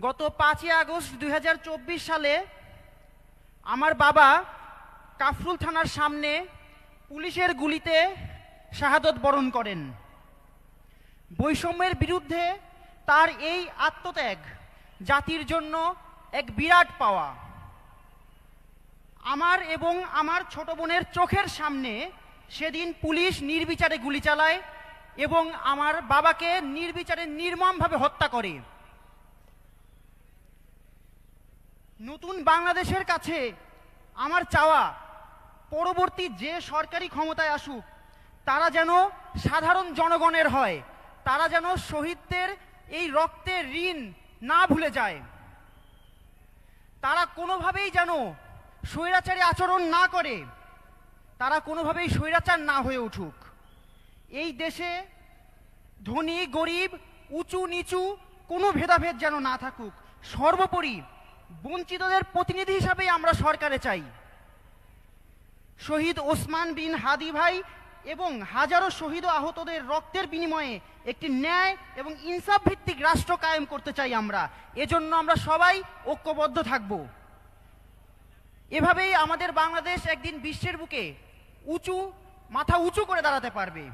গত 5ই আগস্ট 2024 সালে আমার বাবা কাফরুল থানার সামনে পুলিশের গুলিতে শাহাদত বরণ করেন। বৈষম্যের বিরুদ্ধে তার এই আত্মত্যাগ জাতির জন্য এক বিরাট পাওয়া। আমার এবং আমার ছোট বোনের চোখের সামনে সেদিন পুলিশ নির্বিচারে গুলি চালায় এবং আমার বাবাকে নির্বিচারে নির্মমভাবে হত্যা করে। নতুন বাংলাদেশের কাছে আমার চাওয়া, পরবর্তী যে সরকারি ক্ষমতায় আসুক তারা যেন সাধারণ জনগণের হয়, তারা যেন শহীদদের এই রক্তের ঋণ না ভুলে যায়, তারা কোনোভাবেই যেন স্বৈরাচারী আচরণ না করে, তারা কোনোভাবেই স্বৈরাচার না হয়ে উঠুক। এই দেশে ধনী গরিব, উঁচু নিচু কোনো ভেদাভেদ যেন না থাকুক। সর্বোপরি বঞ্চিতদের প্রতিনিধি হিসাবেই আমরা সরকারে চাই। শহীদ ওসমান বিন হাদি ভাই এবং হাজারো শহীদ ও আহতদের রক্তের বিনিময়ে একটি ন্যায় এবং ইনসাফ ভিত্তিক রাষ্ট্র কায়েম করতে চাই আমরা। এজন্য আমরা সবাই ঐক্যবদ্ধ থাকব। এভাবেই আমাদের বাংলাদেশ একদিন বিশ্বের বুকে মাথা উঁচু করে দাঁড়াতে পারবে।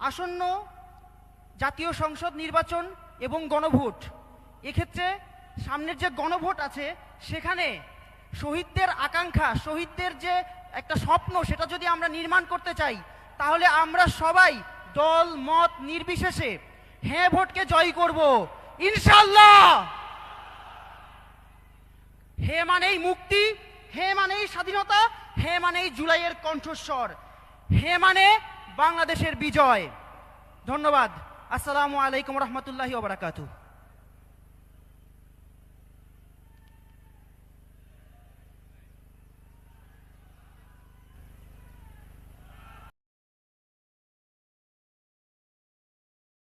আসন্ন জাতীয় সংসদ নির্বাচন এবং গণভোট, এক্ষেত্রে সামনের যে গণভোট আছে সেখানে শহীদদের আকাঙ্ক্ষা, শহীদদের যে একটা স্বপ্ন, সেটা যদি আমরা নির্মাণ করতে চাই তাহলে আমরা সবাই দল মত নির্বিশেষে হ্যাঁ ভোটকে জয় করব ইনশাআল্লাহ। হে মানেই মুক্তি, হে মানেই স্বাধীনতা, হে মানেই জুলাইয়ের কণ্ঠস্বর, হে মানে বাংলাদেশের বিজয়। ধন্যবাদ। আসসালামু আলাইকুম রহমতুল্লাহি ওয়া বারাকাতুহু।